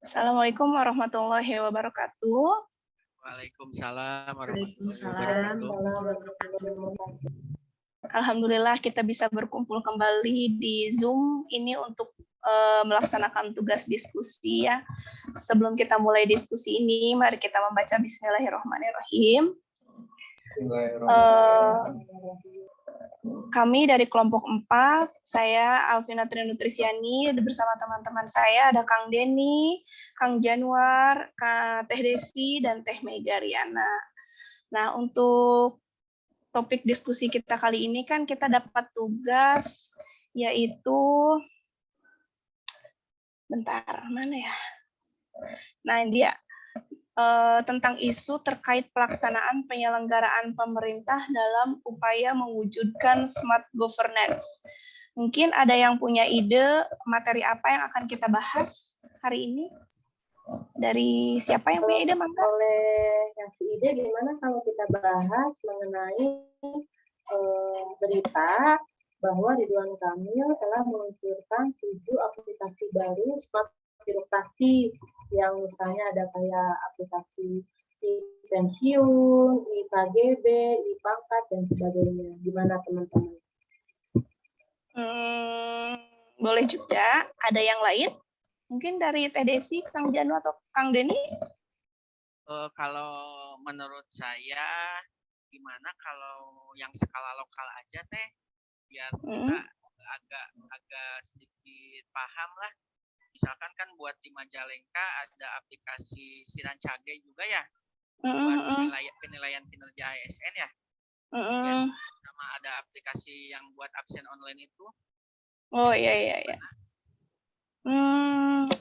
Assalamualaikum warahmatullahi wabarakatuh. Waalaikumsalam warahmatullahi Waalaikumsalam wabarakatuh. warahmatullahi wabarakatuh. Alhamdulillah kita bisa berkumpul kembali di Zoom ini untuk melaksanakan tugas diskusi ya. Sebelum kita mulai diskusi ini, mari kita membaca Bismillahirrahmanirrahim. Kami dari kelompok 4, saya Alvina Trinutrisiani, bersama teman-teman saya ada Kang Denny, Kang Januar, Teh Desi, dan Teh Mega Riana. Nah, untuk topik diskusi kita kali ini kan kita dapat tugas, yaitu, bentar, mana ya? Nah, dia tentang isu terkait pelaksanaan penyelenggaraan pemerintah dalam upaya mewujudkan smart governance. Mungkin ada yang punya ide materi apa yang akan kita bahas hari ini? Dari siapa yang punya ide, Mangga? Boleh kasih ide gimana kalau kita bahas mengenai berita bahwa Ridwan Kamil telah meluncurkan 7 aplikasi baru smart birokrasi yang misalnya ada kayak aplikasi pensiun, IKGB, IPangkat, dan sebagainya. Gimana teman-teman? Boleh juga. Ada yang lain? Mungkin dari Teh Desi, Kang Janu, atau Kang Denny? Kalau menurut saya, gimana kalau yang skala lokal aja Teh, biar kita agak sedikit paham lah. Misalkan kan buat di Majalengka ada aplikasi Sirancage juga ya, buat penilaian kinerja ASN ya. Ya, sama ada aplikasi yang buat absen online itu. Oh iya.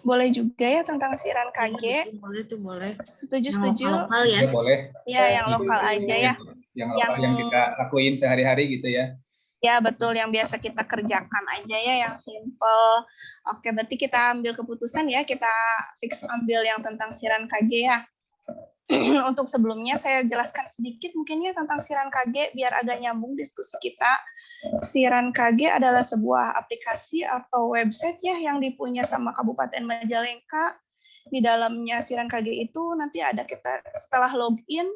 Boleh juga ya tentang Sirancage. Boleh tuh, boleh. Setuju. Lokal ya. Boleh. Ya, yang lokal aja ya. Yang kita lakuin sehari-hari gitu ya. Ya, betul, yang biasa kita kerjakan aja ya, yang simple. Oke, berarti kita ambil keputusan ya, kita fix ambil yang tentang Sirancage ya. Untuk sebelumnya saya jelaskan sedikit mungkin ya tentang Sirancage biar agak nyambung diskusi kita. Sirancage adalah sebuah aplikasi atau website ya yang dipunya sama Kabupaten Majalengka. Di dalamnya Sirancage itu nanti ada kita setelah login,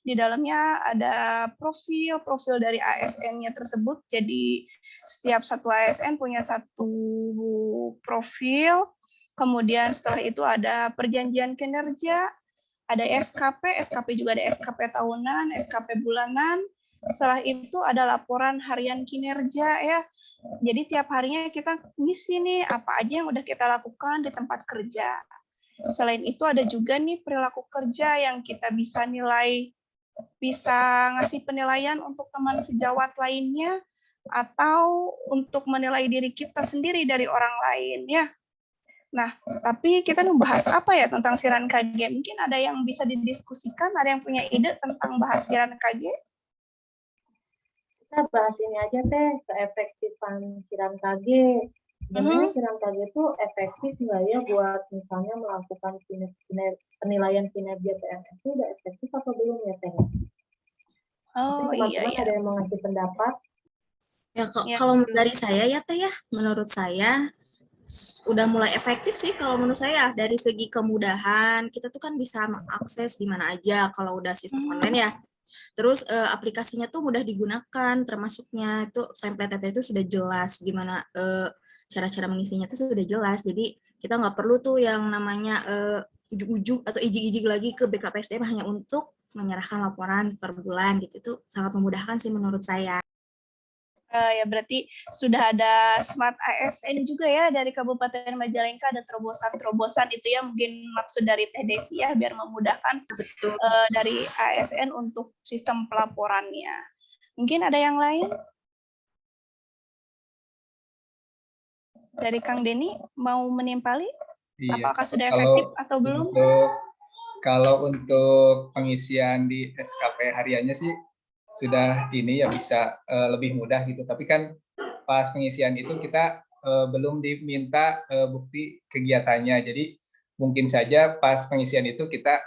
di dalamnya ada profil dari ASN-nya tersebut. Jadi setiap satu ASN punya satu profil. Kemudian setelah itu ada perjanjian kinerja, ada SKP juga ada SKP tahunan, SKP bulanan. Setelah itu ada laporan harian kinerja ya. Jadi tiap harinya kita ngisi nih apa aja yang udah kita lakukan di tempat kerja. Selain itu ada juga nih perilaku kerja yang kita bisa ngasih penilaian untuk teman sejawat lainnya atau untuk menilai diri kita sendiri dari orang lain ya. Nah, tapi kita membahas apa ya tentang Sirancage? Mungkin ada yang bisa didiskusikan, ada yang punya ide tentang bahas Sirancage? Kita bahas ini aja Teh, keefektifan Sirancage. Sebenarnya Sirancage itu efektif nggak ya buat misalnya melakukan penilaian kinerja PNS itu udah efektif atau belum ya Teh? Oh teman-teman iya. Ada yang mau ngasih pendapat? Ya, kalau dari saya ya Teh ya, menurut saya udah mulai efektif sih kalau menurut saya. Dari segi kemudahan, kita tuh kan bisa mengakses di mana aja kalau udah sistem online ya. Terus aplikasinya tuh mudah digunakan, termasuknya itu template-template itu sudah jelas gimana cara-cara mengisinya itu sudah jelas. Jadi kita nggak perlu tuh yang namanya ujuk-ujuk atau ijig-ijig lagi ke BKPSDM hanya untuk menyerahkan laporan per bulan gitu. Itu sangat memudahkan sih menurut saya. Ya berarti sudah ada Smart ASN juga ya dari Kabupaten Majalengka, ada terobosan-terobosan itu ya mungkin maksud dari Teh Desi ya biar memudahkan dari ASN untuk sistem pelaporannya. Mungkin ada yang lain? Dari Kang Denny mau menimpali? Iya. Apakah sudah efektif atau belum? Kalau untuk pengisian di SKP hariannya sih sudah ini ya bisa lebih mudah gitu. Tapi kan pas pengisian itu kita belum diminta bukti kegiatannya. Jadi mungkin saja pas pengisian itu kita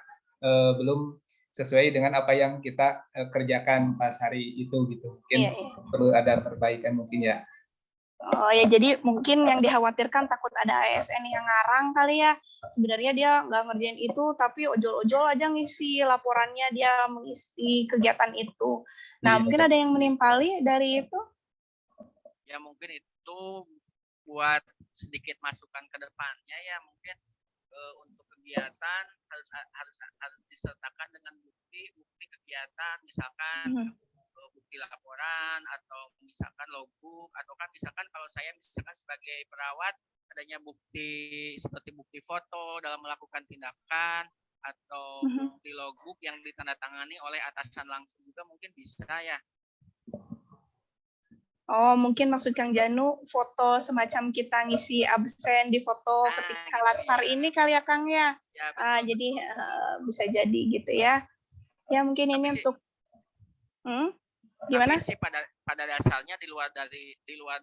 belum sesuai dengan apa yang kita kerjakan pas hari itu gitu. Mungkin perlu ada perbaikan mungkin ya. Oh ya, jadi mungkin yang dikhawatirkan takut ada ASN yang ngarang kali ya. Sebenarnya dia nggak ngerjain itu, tapi ojol-ojol aja ngisi laporannya, dia mengisi kegiatan itu. Nah, Iya, mungkin ada yang menimpali dari itu. Ya mungkin itu buat sedikit masukan ke depannya ya, mungkin untuk kegiatan harus disertakan dengan bukti kegiatan, misalkan bukti laporan atau misalkan logbook, atau kan misalkan kalau saya misalkan sebagai perawat adanya bukti seperti bukti foto dalam melakukan tindakan atau bukti logbook yang ditandatangani oleh atasan langsung juga mungkin bisa ya. Oh, mungkin maksud Kang Janu foto semacam kita ngisi absen di foto ketika gitu, latsar ya. ini kali ya Kang ya. Ya betul, Jadi betul. bisa jadi gitu ya. Ya mungkin ini Tapi untuk gimana? Tapi sih pada dasarnya di luar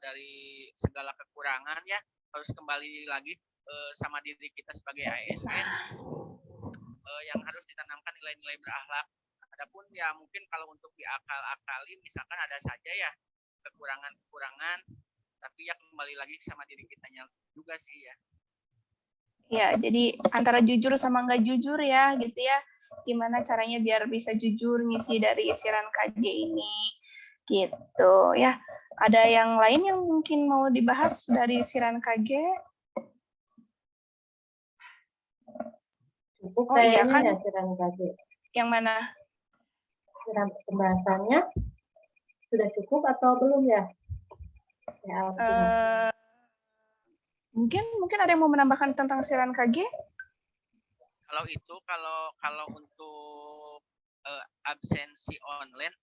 dari segala kekurangan ya, harus kembali lagi sama diri kita sebagai ASN yang harus ditanamkan nilai-nilai berakhlak. Adapun ya mungkin kalau untuk diakal-akali misalkan ada saja ya kekurangan-kekurangan, tapi ya kembali lagi sama diri kitanya juga sih ya. Ya, jadi antara jujur sama nggak jujur ya gitu ya. Gimana caranya biar bisa jujur ngisi dari siaran KJ ini gitu ya. Ada yang lain yang mungkin mau dibahas dari siaran KJ? Cukup Oh iya kan? ya siaran KJ. Yang mana? Siaran pembahasannya sudah cukup atau belum ya? Mungkin ada yang mau menambahkan tentang siaran KJ? Kalau untuk absensi online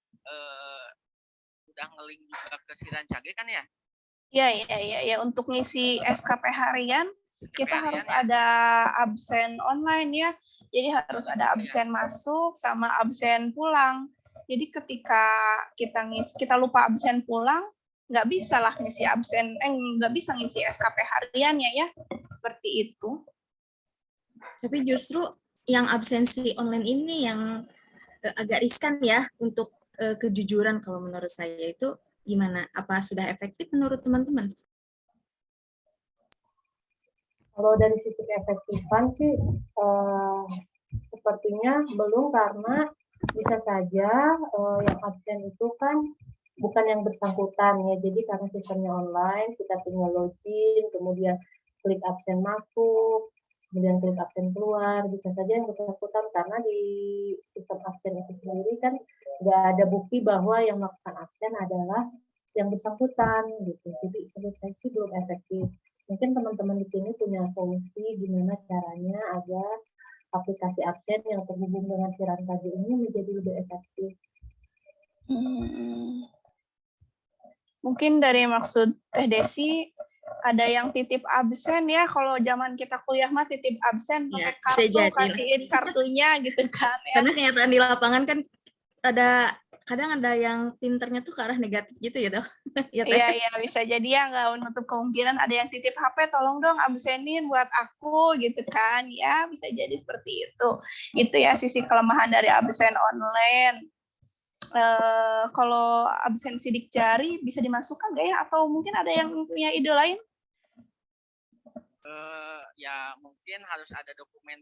udah ngelink juga ke siaran KJ kan ya? Ya. Untuk ngisi SKP harian kita harus ada absen online ya. Jadi harus ada absen masuk sama absen pulang. Jadi ketika kita lupa absen pulang, nggak bisa lah ngisi absen, nggak bisa ngisi SKP hariannya ya. Seperti itu. Tapi justru yang absensi online ini yang agak riskan ya untuk kejujuran kalau menurut saya itu gimana? Apa sudah efektif menurut teman-teman? Kalau dari sisi keefektifan sih sepertinya belum, karena bisa saja yang absen itu kan bukan yang bersangkutan ya. Jadi karena sistemnya online, kita tinggal login, kemudian klik absen masuk, kemudian klik absen keluar, bisa saja yang bersangkutan, karena di sistem absen itu sendiri kan nggak ada bukti bahwa yang melakukan absen adalah yang bersangkutan gitu. Jadi menurut saya sih belum efektif. Mungkin teman-teman di sini punya solusi gimana caranya agar aplikasi absen yang terhubung dengan siaran KJ ini menjadi lebih efektif. Mungkin dari maksud Teh Desi ada yang titip absen ya. Kalau zaman kita kuliah mah titip absen pakai kartu, kasihin kartunya gitu kan ya. Karena kenyataan di lapangan kan kadang ada yang pinternya tuh ke arah negatif gitu ya dok. Iya bisa jadi ya, nggak menutup kemungkinan ada yang titip HP, tolong dong absenin buat aku gitu kan ya, bisa jadi seperti itu. Itu ya sisi kelemahan dari absen online. Kalau absen sidik jari bisa dimasukkan nggak ya, atau mungkin ada yang punya ide lain? Ya mungkin harus ada dokumen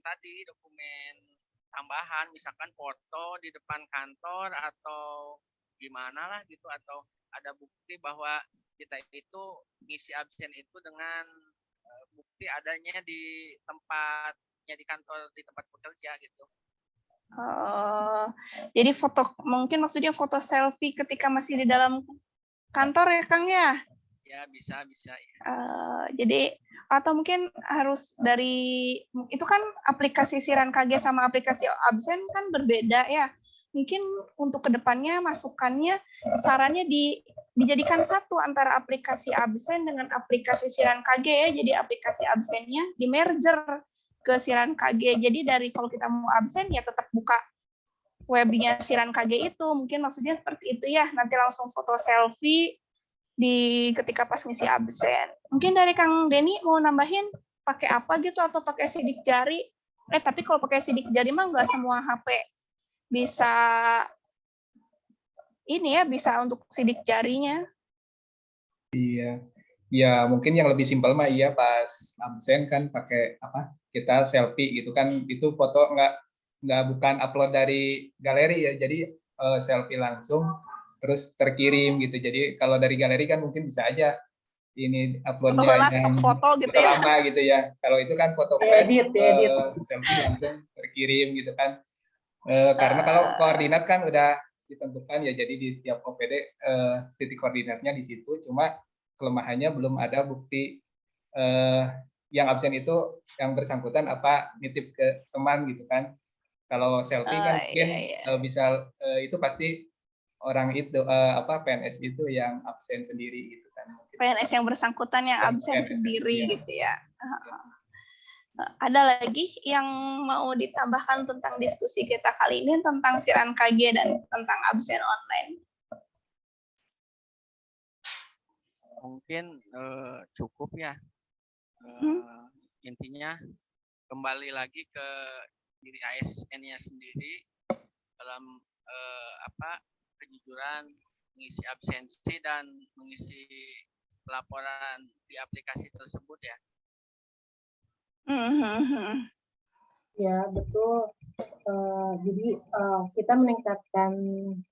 tambahan, misalkan foto di depan kantor atau gimana lah gitu, atau ada bukti bahwa kita itu ngisi absen itu dengan bukti adanya di tempatnya di kantor, di tempat bekerja gitu. Jadi mungkin maksudnya foto selfie ketika masih di dalam kantor ya Kang ya? Ya bisa ya. Jadi atau mungkin harus itu kan aplikasi siaran KJ sama aplikasi absen kan berbeda ya. Mungkin untuk kedepannya masukannya sarannya dijadikan satu antara aplikasi absen dengan aplikasi siaran KJ ya. Jadi aplikasi absennya di merger ke siaran KJ. Jadi dari kalau kita mau absen ya tetap buka webnya siaran KJ itu. Mungkin maksudnya seperti itu ya. Nanti langsung foto selfie ketika pas ngisi absen. Mungkin dari Kang Denny mau nambahin pakai apa gitu, atau pakai sidik jari? Tapi kalau pakai sidik jari mah nggak semua HP bisa ini ya, bisa untuk sidik jarinya. Iya. Ya mungkin yang lebih simpel mah iya pas absen kan pakai apa, kita selfie gitu kan, itu foto nggak bukan upload dari galeri ya, jadi selfie langsung terus terkirim gitu. Jadi kalau dari galeri kan mungkin bisa aja ini Foto uploadnya heula yang stok foto gitu foto ya. lama gitu ya. Kalau itu kan foto flash, Diedit, diedit. selfie langsung terkirim gitu kan. Karena kalau Eh, koordinat kan udah ditentukan ya, jadi di tiap OPD titik koordinatnya di situ. Cuma kelemahannya belum ada bukti yang absen itu yang bersangkutan apa nitip ke teman gitu kan. Kalau selfie kan iya, mungkin iya. bisa itu pasti orang itu apa PNS itu yang absen sendiri gitu kan. Mungkin PNS yang bersangkutan yang yang absen PNS sendiri ya. gitu ya. Ada lagi yang mau ditambahkan tentang diskusi kita kali ini tentang siaran KG dan tentang absen online? Mungkin cukup ya. Intinya kembali lagi ke diri ASN-nya sendiri dalam kejujuran mengisi absensi dan mengisi pelaporan di aplikasi tersebut ya. Ya, betul. Jadi kita meningkatkan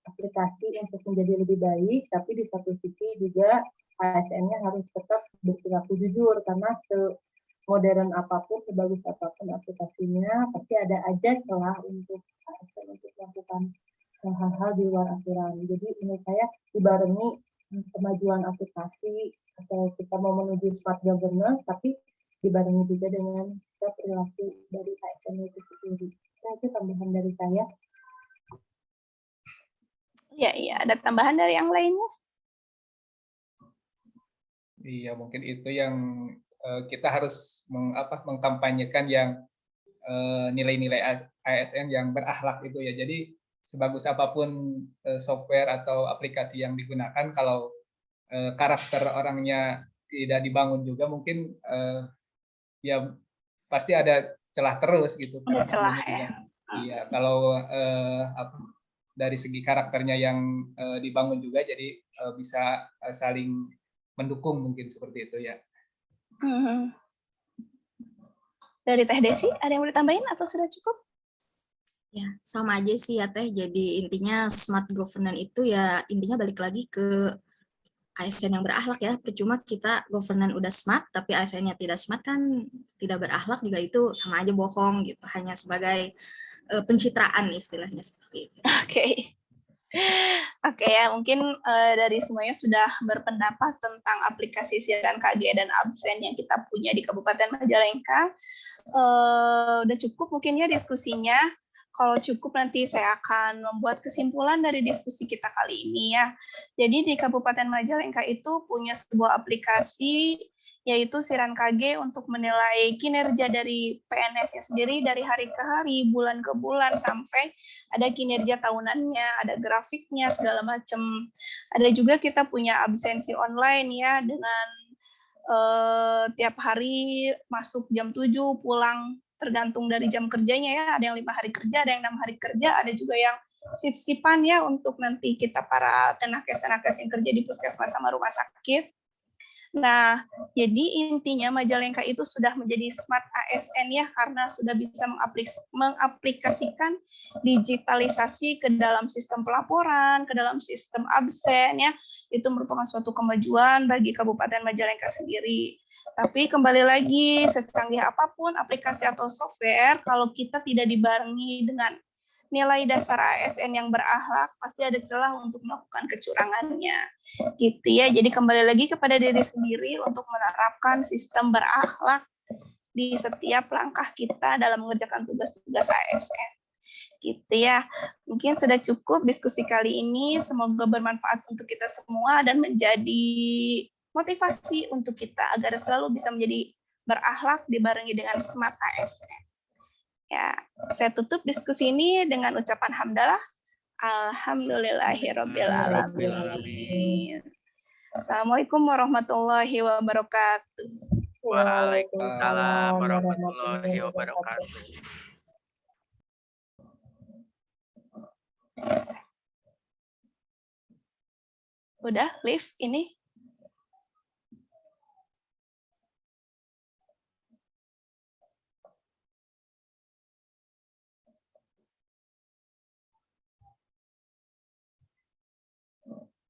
aplikasi untuk menjadi lebih baik, tapi di satu sisi juga ASN-nya harus tetap berperilaku jujur, karena semodern apapun, sebagus apapun aplikasinya, pasti ada aja celah untuk ASN untuk melakukan hal-hal di luar aturan. Jadi menurut saya dibarengi kemajuan aplikasi atau kita mau menuju smart governance, tapi dibarengi juga dengan perilaku dari ASN itu sendiri. Nah, itu tambahan dari saya. Iya, ada tambahan dari yang lainnya? Iya, mungkin itu yang kita harus mengkampanyekan yang nilai-nilai ASN yang berakhlak itu ya. Jadi sebagus apapun software atau aplikasi yang digunakan, kalau karakter orangnya tidak dibangun juga, mungkin ya pasti ada celah terus gitu. Ada Karena celah sebelumnya ya. juga, iya kalau dari segi karakternya yang dibangun juga, jadi bisa saling mendukung mungkin seperti itu ya. Dari Teh Desi, ada yang mau ditambahin atau sudah cukup? Ya, sama aja sih ya Teh. Jadi intinya smart governance itu ya intinya balik lagi ke ASN yang berakhlak ya. Percuma kita governance udah smart, tapi ASN-nya tidak smart kan tidak berakhlak juga itu sama aja bohong gitu. Hanya sebagai pencitraan istilahnya seperti itu. Oke. Oke ya, mungkin dari semuanya sudah berpendapat tentang aplikasi siaran KG dan absen yang kita punya di Kabupaten Majalengka. Udah cukup mungkin ya diskusinya. Kalau cukup nanti saya akan membuat kesimpulan dari diskusi kita kali ini ya. Jadi di Kabupaten Majalengka itu punya sebuah aplikasi yaitu Siaran KG untuk menilai kinerja dari PNS-nya sendiri dari hari ke hari, bulan ke bulan, sampai ada kinerja tahunannya, ada grafiknya, segala macam. Ada juga kita punya absensi online ya, dengan tiap hari masuk jam 7, pulang tergantung dari jam kerjanya ya. Ada yang 5 hari kerja, ada yang 6 hari kerja, ada juga yang sip-sipan ya untuk nanti kita para tenaga-tenaga yang kerja di puskesmas sama rumah sakit. Nah, jadi intinya Majalengka itu sudah menjadi smart ASN ya, karena sudah bisa mengaplikasikan digitalisasi ke dalam sistem pelaporan, ke dalam sistem absen ya. Itu merupakan suatu kemajuan bagi Kabupaten Majalengka sendiri. Tapi kembali lagi, secanggih apapun aplikasi atau software, kalau kita tidak dibarengi dengan nilai dasar ASN yang berakhlak, pasti ada celah untuk melakukan kecurangannya. Gitu ya. Jadi kembali lagi kepada diri sendiri untuk menerapkan sistem berakhlak di setiap langkah kita dalam mengerjakan tugas-tugas ASN. Gitu ya. Mungkin sudah cukup diskusi kali ini. Semoga bermanfaat untuk kita semua dan menjadi motivasi untuk kita agar selalu bisa menjadi berakhlak dibarengi dengan smart ASN. Ya, saya tutup diskusi ini dengan ucapan hamdalah. Alhamdulillahirabbil alamin. Assalamualaikum warahmatullahi wabarakatuh. Waalaikumsalam warahmatullahi wabarakatuh. Udah, live ini.